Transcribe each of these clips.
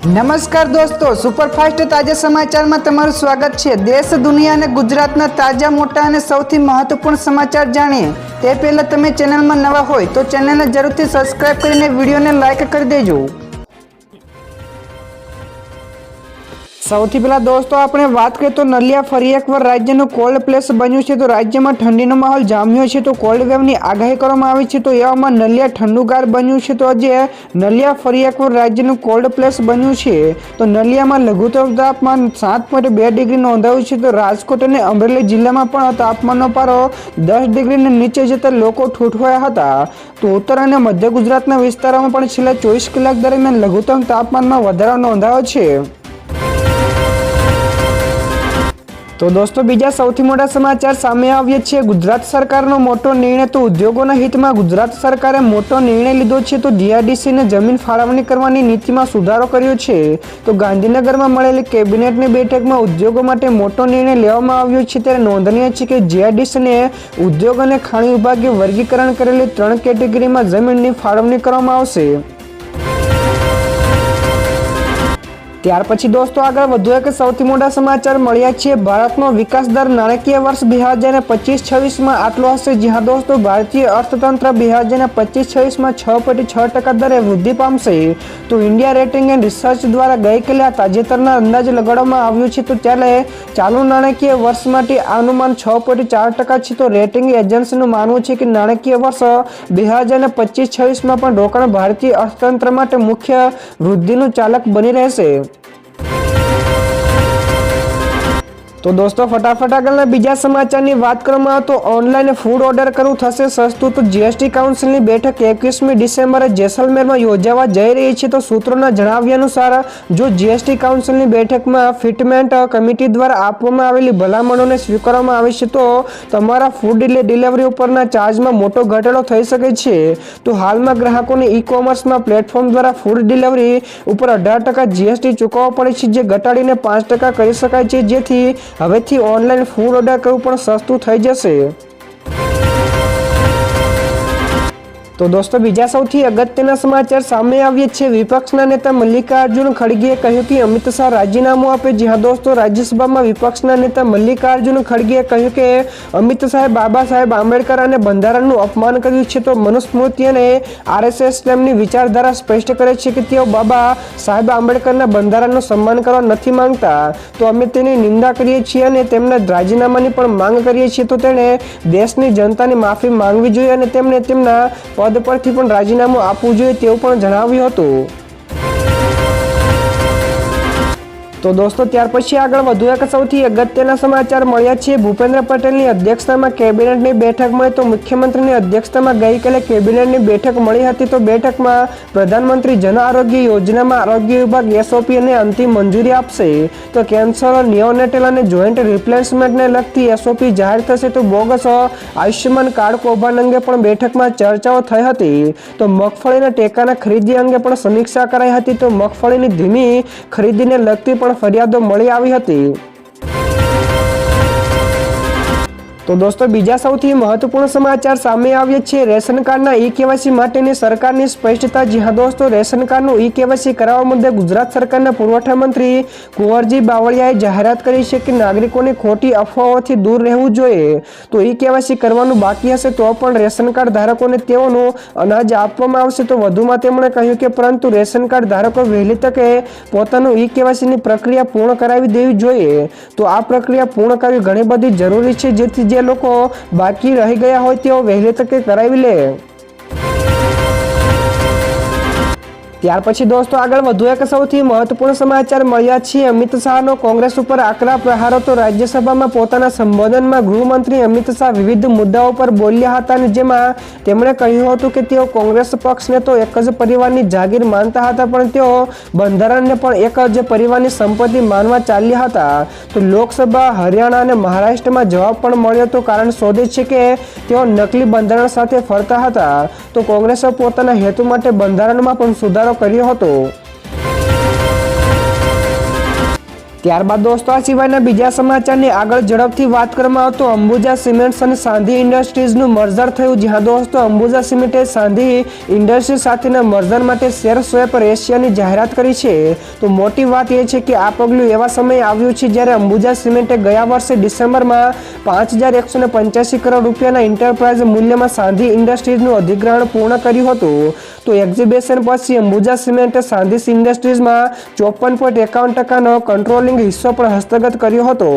નમસ્કાર દોસ્તો, સુપરફાસ્ટ તાજા સમાચારમાં તમારું સ્વાગત છે। દેશ, દુનિયા અને ગુજરાતના તાજા, મોટા અને સૌથી મહત્વપૂર્ણ સમાચાર જાણીએ તે પહેલા તમે ચેનલમાં નવા હોય તો ચેનલને જરૂરથી સબસ્ક્રાઇબ કરીને વિડીયોને લાઇક કરી દેજો। સૌથી પહેલા દોસ્તો આપણે વાત કરીએ તો નલિયા ફરી એકવાર રાજ્યનું કોલ્ડ પ્લેસ બન્યું છે। તો રાજ્યમાં ઠંડીનો માહોલ જામ્યો છે, તો કોલ્ડ વેવની આગાહી કરવામાં આવી છે। તો એવામાં નલિયા ઠંડુગાર બન્યું છે। તો આજે નલિયા ફરી એકવાર રાજ્યનું કોલ્ડ પ્લેસ બન્યું છે। તો નલિયામાં લઘુત્તમ તાપમાન 7.2 ડિગ્રી નોંધાયું છે। તો રાજકોટ અને અમરેલી જિલ્લામાં પણ તાપમાનનો પારો 10 ડિગ્રીને નીચે જતા લોકો ઠૂંઠવાયા હતા। તો ઉત્તર અને મધ્ય ગુજરાતના વિસ્તારોમાં પણ છેલ્લા 24 કલાક દરમિયાન લઘુત્તમ તાપમાનમાં વધારો નોંધાયો છે। તો દોસ્તો બીજા સૌથી મોટા સમાચાર સામે આવ્યા છે। ગુજરાત સરકારનો મોટો નિર્ણય। તો ઉદ્યોગોના હિતમાં ગુજરાત સરકારે મોટો નિર્ણય લીધો છે। તો જીઆઈડીસીને જમીન ફાળવણી કરવાની નીતિમાં સુધારો કર્યો છે। તો ગાંધીનગરમાં મળેલી કેબિનેટની બેઠકમાં ઉદ્યોગો માટે મોટો નિર્ણય લેવામાં આવ્યો છે। ત્યારે નોંધનીય છે કે જીઆઈડીસીને ઉદ્યોગ અને ખાણ વિભાગે વર્ગીકરણ કરેલી 3 કેટેગરીમાં જમીનની ફાળવણી કરવામાં આવશે। ત્યાર પછી દોસ્તો આગળ વધુ એક સૌથી મોટા સમાચાર મળ્યા છે। ભારતનો વિકાસ દર નાણાકીય વર્ષ 2025-26માં આટલો હશે। જ્યાં દોસ્તો ભારતીય અર્થતંત્ર 2025-26માં 6.6% દરે વૃદ્ધિ પામશે। તો ઇન્ડિયા રેટિંગ એન્ડ રિસર્ચ દ્વારા ગઈકાલે તાજેતરના અંદાજ લગાડવામાં આવ્યો છે। તો ત્યારે ચાલુ નાણાકીય વર્ષ માટે આ અનુમાન 6.4% છે। તો રેટિંગ એજન્સીનું માનવું છે કે નાણાકીય વર્ષ 2025-26માં પણ રોકાણ ભારતીય અર્થતંત્ર માટે મુખ્ય વૃદ્ધિનું ચાલક બની રહેશે। તો દોસ્તો ફટાફટ આગળના બીજા સમાચારની વાત કરવામાં તો ઓનલાઈન ફૂડ ઓર્ડર કરવું થશે સસ્તું। તો જીએસટી કાઉન્સિલની બેઠક 21મી ડિસેમ્બરે જેસલમેરમાં યોજાવા જઈ રહી છે। તો સૂત્રોના જણાવ્યા અનુસાર જો જીએસટી કાઉન્સિલની બેઠકમાં ફિટમેન્ટ કમિટી દ્વારા આપવામાં આવેલી ભલામણોને સ્વીકારવામાં આવે છે તો તમારા ફૂડ ડિલિવરી ઉપરના ચાર્જમાં મોટો ઘટાડો થઈ શકે છે। તો હાલમાં ગ્રાહકોને ઈ કોમર્સમાં પ્લેટફોર્મ દ્વારા ફૂડ ડિલિવરી ઉપર 18% જીએસટી ચૂકવવા પડે છે, જે ઘટાડીને 5% કરી શકાય છે, જેથી હવેથી ઓનલાઈન ફૂડ ઓર્ડર કરવું પણ સસ્તું થઈ જશે। તો દોસ્તો બીજા સૌથી અગત્યના સમાચાર સામે આવ્યા છે। વિપક્ષના નેતા મલ્લિકાર્જુન ખડગેએ કહ્યું કે અમિત શાહ રાજીનામું આપે। જી હા દોસ્તો, રાજ્યસભામાં વિપક્ષના નેતા મલ્લિકાર્જુન ખડગેએ કહ્યું કે અમિત શાહે બાબા સાહેબ આંબેડકર અને બંધારણનું અપમાન કર્યું છે। તો મનુસ્મૃતિ અને આરએસએસ તેમની વિચારધારા સ્પષ્ટ કરે છે કે તેઓ બાબા સાહેબ આંબેડકરના બંધારણનું સન્માન કરવા નથી માંગતા। તો અમે તેની નિંદા કરીએ છીએ અને તેમના રાજીનામાની પણ માંગ કરીએ છીએ। તો તેણે દેશની જનતાની માફી માંગવી જોઈએ અને તેમને તેમના પદ પરથી પણ રાજીનામું આપવું જોઈએ તેવું પણ જણાવ્યું હતું। તો દોસ્તો ત્યાર પછી આગળ વધુ એક સૌથી અગત્યના સમાચાર મળ્યા છે। ભૂપેન્દ્ર પટેલની અધ્યક્ષતામાં કેબિનેટની બેઠક મળી। તો મુખ્યમંત્રીની અધ્યક્ષતામાં ગઈકાલે કેબિનેટની બેઠક મળી હતી। તો બેઠકમાં પ્રધાનમંત્રી જન આરોગ્ય યોજનામાં આરોગ્ય વિભાગ એસઓપી અને અંતિમ મંજૂરી આપશે। તો કેન્સર, નિયોનેટલ અને જોઈન્ટ રિપ્લેસમેન્ટને લગતી એસઓપી જાહેર થશે। તો બોગસ આયુષ્યમાન કાર્ડ કૌભાંડ અંગે પણ બેઠકમાં ચર્ચાઓ થઈ હતી। તો મગફળીના ટેકાના ખરીદી અંગે પણ સમીક્ષા કરાઈ હતી। તો મગફળીની ધીમી ખરીદીને લગતી પણ ફરિયાદો મળી આવી હતી। તો દોસ્તો બીજા સૌથી મહત્વપૂર્ણ સમાચાર સામે આવ્યા છે। રેશન કાર્ડના ઈ કેવાયસી માટેની સરકારની સ્પષ્ટતા। જી હા દોસ્તો, રેશન કાર્ડનું ઈ કેવાયસી કરાવવા મુદ્દે ગુજરાત સરકારના પુરવઠા મંત્રી કુંવરજી બાવળિયાએ જાહેરાત કરી છે કે નાગરિકોને ખોટી અફવાઓથી દૂર રહેવું જોઈએ। તો ઈ કેવાયસી કરવાનું બાકી હશે તો પણ રેશન કાર્ડ ધારકોને તેઓનું અનાજ આપવામાં આવશે। તો વધુમાં તેમણે કહ્યું કે પરંતુ રેશન કાર્ડ ધારકો વહેલી તકે પોતાનું ઈ કેવાયસીની પ્રક્રિયા પૂર્ણ કરાવી દેવી જોઈએ। તો આ પ્રક્રિયા પૂર્ણ કરવી ઘણી બધી જરૂરી છે, જેથી જે લોકો બાકી રહી ગયા હોય તેઓ વહેલી તકે કરાવી લે। ત્યાર પછી દોસ્તો આગળ વધુ એક સૌથી મહત્વપૂર્ણ સમાચાર મળ્યા છે। અમિત શાહનો કોંગ્રેસ ઉપર આકરા પ્રહારો। તો રાજ્યસભામાં પોતાના સંબોધનમાં ગૃહમંત્રી અમિત શાહ વિવિધ મુદ્દાઓ પર બોલ્યા હતા અને જેમાં તેમણે કહ્યું હતું કે તેઓ કોંગ્રેસ પક્ષને તો એક જ પરિવારની જાગીર માનતા હતા, પણ તેઓ બંધારણને પણ એક જ પરિવારની સંપત્તિ માનવા ચાલ્યા હતા। તો લોકસભા, હરિયાણા અને મહારાષ્ટ્રમાં જવાબ પણ મળ્યો તો કારણ શોધે છે કે તેઓ નકલી બંધારણ સાથે ફરતા હતા। તો કોંગ્રેસે પોતાના હેતુ માટે બંધારણમાં પણ સુધારો કર્યો હતો। ત્યારબાદ દોસ્તો આ સિવાયના બીજા સમાચારની આગળ ઝડપથી વાત કરવામાં આવે તો અંબુજા સિમેન્ટ્સ અને સાંધી ઇન્ડસ્ટ્રીઝનું મર્જર થયું. જ્યાં દોસ્તો અંબુજા સિમેન્ટે સાંધી ઇન્ડસ્ટ્રી સાથેના મર્જર માટે શેર સ્વેપ રેશિયોની જાહેરાત કરી છે. તો મોટી વાત એ છે કે આ પગલું એવા સમયે આવ્યું છે જ્યારે અંબુજા સિમેન્ટે ગયા વર્ષે ડિસેમ્બરમાં 5,185 કરોડ રૂપિયાના એન્ટરપ્રાઇઝ મૂલ્યમાં સાંધી ઇન્ડસ્ટ્રીઝનું અધિગ્રહણ પૂર્ણ કર્યું હતું. તો એક્ઝિબિશન પછી અંબુજા સિમેન્ટે સાંધી ઇન્ડસ્ટ્રીઝમાં 54.51% કંટ્રોલિંગ હિસ્સો પણ હસ્તગત કર્યો હતો.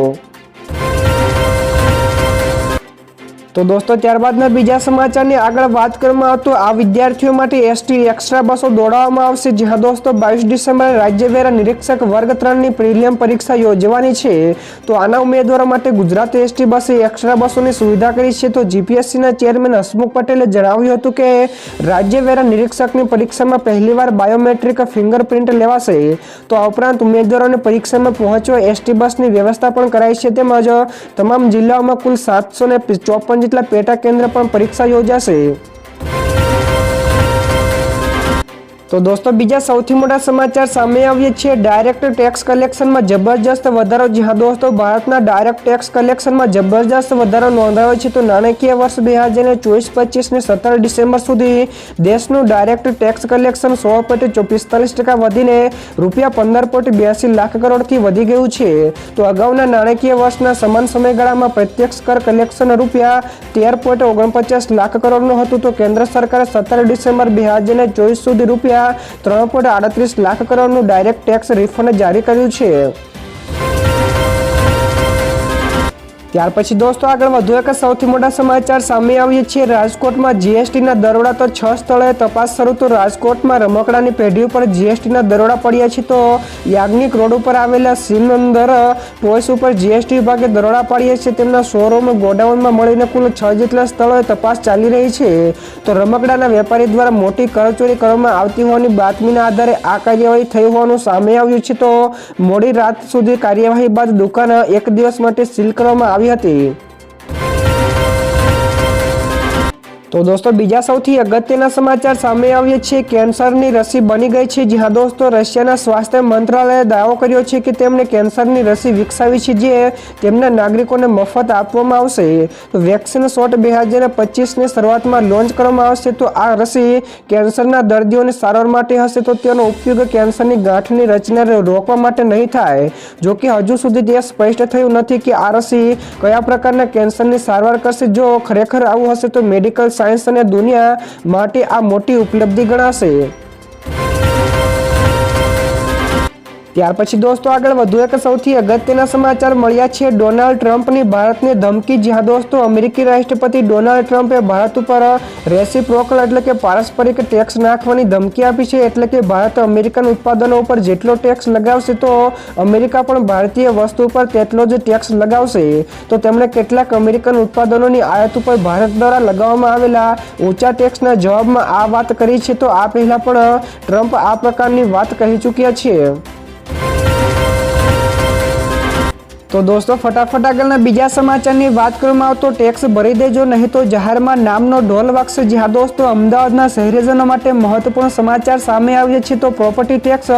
તો દોસ્તો ત્યારબાદના બીજા સમાચારની આગળ વાત કરવામાં આવે તો આ વિદ્યાર્થીઓ માટે એસટી એક્સ્ટ્રા બસો દોડાવવામાં આવશે. જ્યાં દોસ્તો 22 ડિસેમ્બરે રાજ્ય વેરા નિરીક્ષક વર્ગ 3ની પ્રિલિયમ પરીક્ષા યોજવાની છે. તો આના ઉમેદવારો માટે ગુજરાત એસટી બસે એક્સ્ટ્રા બસોની સુવિધા કરી છે. તો જીપીએસસીના ચેરમેન હસમુખ પટેલે જણાવ્યું હતું કે રાજ્ય વેરા નિરીક્ષકની પરીક્ષામાં પહેલીવાર બાયોમેટ્રિક ફિંગરપ્રિન્ટ લેવાશે. તો આ ઉપરાંત ઉમેદવારોને પરીક્ષામાં પહોંચવા એસટી બસની વ્યવસ્થા પણ કરાઈ છે. તેમજ તમામ જિલ્લાઓમાં કુલ 754 જેટલા પેટા કેન્દ્ર પણ પરીક્ષા યોજાશે. તો દોસ્તો બીજા સૌથી મોટા સમાચાર સામે આવ્યા છે. ડાયરેક્ટ ટેક્સ કલેક્શનમાં જબરજસ્ત વધારો. જ્યાં દોસ્તો ભારતના ડાયરેક્ટ ટેક્સ કલેક્શનમાં જબરજસ્ત વધારો નોંધાયો છે. તો નાણાકીય વર્ષ 2024-25 ને 17 ડિસેમ્બર સુધી દેશનું ડાયરેક્ટ ટેક્સ કલેક્શન 100.45% વધીને ₹15.82 લાખ કરોડથી વધી ગયું છે. તો અગાઉના નાણાકીય વર્ષના સમાન સમયગાળામાં પ્રત્યક્ષ કર કલેક્શન ₹13.49 લાખ કરોડનું હતું. તો કેન્દ્ર સરકારે 17 ડિસેમ્બર 2024 સુધી ₹3.38 લાખ કરોડનું ડાયરેક્ટ ટેક્સ રિફંડ જારી કર્યું છે. ત્યાર પછી દોસ્તો આગળ વધુ એક સૌથી મોટા સમાચાર સામે આવ્યા છે. રાજકોટમાં જીએસટીના દરોડા. તો 6 સ્થળોએ તપાસ શરૂ. તો રાજકોટમાં રમકડાની પેઢી ઉપર જીએસટીના દરોડા પડ્યા છે. તો યાજ્ઞિક રોડ ઉપર આવેલા સિમંદર ટોયસ ઉપર જીએસટી વિભાગે દરોડા પાડ્યા છે. તેમના શોરૂમ ગોડાઉનમાં મળીને કુલ 6 જેટલા સ્થળોએ તપાસ ચાલી રહી છે. તો રમકડાના વેપારી દ્વારા મોટી કરચોરી કરવામાં આવતી હોવાની બાતમીના આધારે આ કાર્યવાહી થઈ હોવાનું સામે આવ્યું છે. તો મોડી રાત સુધી કાર્યવાહી બાદ દુકાન એક દિવસ માટે સીલ કરવામાં આવી હતી. તો દોસ્તો બીજા સૌથી અગત્યના સમાચાર સામે આવ્યા છે. કેન્સરની રસી બની ગઈ છે. જ્યાં દોસ્તો રશિયાના સ્વાસ્થ્ય મંત્રાલયે દાવો કર્યો છે કે તેમણે કેન્સરની રસી વિકસાવી છે જે તેમના નાગરિકોને મફત આપવામાં આવશે. તો વેક્સિન શોટ 2025ની શરૂઆતમાં લોન્ચ કરવામાં આવશે. તો આ રસી કેન્સરના દર્દીઓની સારવાર માટે હશે. તો તેનો ઉપયોગ કેન્સરની ગાંઠની રચનાને રોકવા માટે નહીં થાય. જોકે હજુ સુધી તે સ્પષ્ટ થયું નથી કે આ રસી કયા પ્રકારના કેન્સરની સારવાર કરશે. જો ખરેખર આવું હશે તો મેડિકલ સાયન્સ અને દુનિયા માટે આ મોટી ઉપલબ્ધિ ગણાશે. ત્યાર પછી દોસ્તો આગળ વધુ એક સૌથી અગત્યના સમાચાર મળ્યા છે. ડોનાલ્ડ ટ્રમ્પની ભારતની ધમકી. જ્યાં દોસ્તો અમેરિકી રાષ્ટ્રપતિ ડોનાલ્ડ ટ્રમ્પે ભારત ઉપર રેસિપ્રોકલ એટલે કે પારસ્પરિક ટેક્સ નાખવાની ધમકી આપી છે. એટલે કે ભારત અમેરિકન ઉત્પાદનો ઉપર જેટલો ટેક્સ લગાવશે તો અમેરિકા પણ ભારતીય વસ્તુ પર તેટલો જ ટેક્સ લગાવશે. તો તેમણે કેટલાક અમેરિકન ઉત્પાદનોની આયાત ઉપર ભારત દ્વારા લગાવવામાં આવેલા ઊંચા ટેક્સના જવાબમાં આ વાત કરી છે. તો આ પહેલા પણ ટ્રમ્પ આ પ્રકારની વાત કહી ચૂક્યા છે. તો દોસ્તો ફટાફટ આગળના બીજા સમાચારની વાત કરવામાં આવે તો ટેક્સ ભરી દેજો નહીં તો જાહેરમાં નામનો ઢોલ વાગશે. જ્યાં દોસ્તો અમદાવાદના શહેરીજનો માટે મહત્વપૂર્ણ સમાચાર સામે આવ્યા છે. તો પ્રોપર્ટી ટેક્સ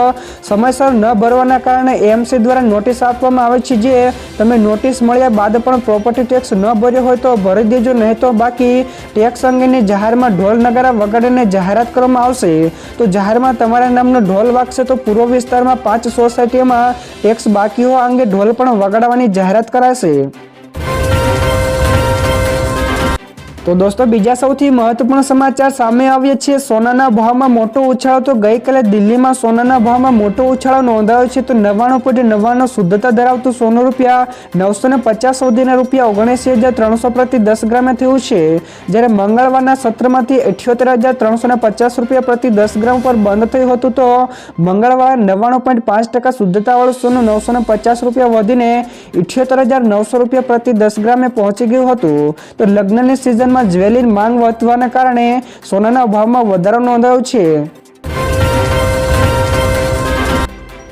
સમયસર ન ભરવાના કારણે એએમસી દ્વારા નોટિસ આપવામાં આવે છે. જે તમે નોટિસ મળ્યા બાદ પણ પ્રોપર્ટી ટેક્સ ન ભર્યો હોય તો ભરી દેજો નહીં તો બાકી ટેક્સ અંગેની જાહેરમાં ઢોલ નગારા વગાડીને જાહેરાત કરવામાં આવશે. તો જાહેરમાં તમારા નામનો ઢોલ વાગશે. તો પૂર્વ વિસ્તારમાં 5 સોસાયટીઓમાં ટેક્સ બાકી હોવા અંગે ઢોલ પણ વગાડવાની જાહેરાત કરાશે. તો દોસ્તો બીજા સૌથી મહત્વપૂર્ણ સમાચાર સામે આવ્યા છે. સોનાના ભાવમાં મોટો ઉછાળો. તો ગઈકાલે દિલ્હીમાં સોનાના ભાવમાં મોટો ઉછાળો નોંધાયો છે. તો 99.99 શુદ્ધતા ધરાવતું સોનું ₹950 વધીને ₹79,300 પ્રતિ 10 ગ્રામે થયું છે. જ્યારે મંગળવારના સત્રમાંથી ₹78,350 પ્રતિ 10 ગ્રામ પર બંધ થયું હતું. તો મંગળવારે 99.5% શુદ્ધતાવાળું સોનું ₹950 વધીને ₹78,900 પ્રતિ 10 ગ્રામે પહોંચી ગયું હતું. તો લગ્નની સિઝનમાં જ્વેલરી માંગ વધવાના કારણે સોનાના ભાવમાં વધારો નોંધાયો છે.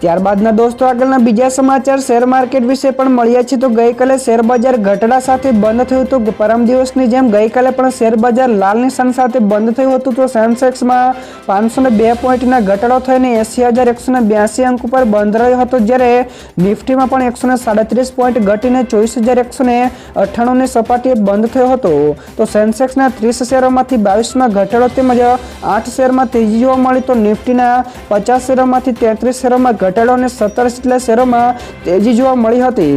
ત્યારબાદના દોસ્તો આગળના બીજા સમાચાર શેર માર્કેટ વિશે પણ મળ્યા છે. તો ગઈકાલે શેર બજાર ઘટાડા સાથે બંધ થયું હતું. પરમ દિવસની જેમ ગઈકાલે પણ શેર બજાર લાલ નિશાન સાથે બંધ થયું હતું. તો સેન્સેક્સમાં 502 પોઈન્ટના ઘટાડો થઈને 80,182 અંક ઉપર બંધ રહ્યો હતો, જ્યારે નિફ્ટીમાં પણ 137 પોઈન્ટ ઘટીને 24,198 ની સપાટીએ બંધ થયો હતો. તો સેન્સેક્સના 30 શેરોમાંથી 22માં ઘટાડો તેમજ 8 શેરમાં તેજી જોવા મળી. તો નિફ્ટીના 50 શેરોમાંથી 33 શેરોમાં ઘટાડો અને 17 જેટલા શેરોમાં તેજી જોવા મળી હતી.